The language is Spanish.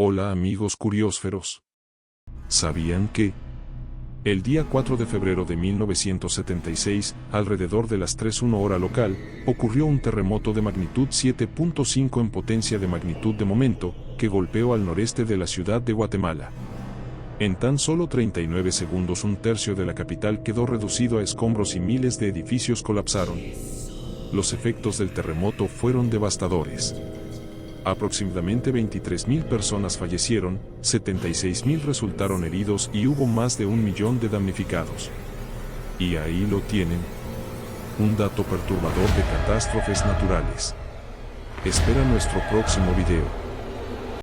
Hola amigos curiósferos. ¿Sabían que? El día 4 de febrero de 1976, alrededor de las 3:01 hora local, ocurrió un terremoto de magnitud 7.5 en potencia de magnitud de momento, que golpeó al noreste de la ciudad de Guatemala. En tan solo 39 segundos un tercio de la capital quedó reducido a escombros y miles de edificios colapsaron. Los efectos del terremoto fueron devastadores. Aproximadamente 23.000 personas fallecieron, 76.000 resultaron heridos y hubo más de 1 millón de damnificados. Y ahí lo tienen. Un dato perturbador de catástrofes naturales. Espera nuestro próximo video.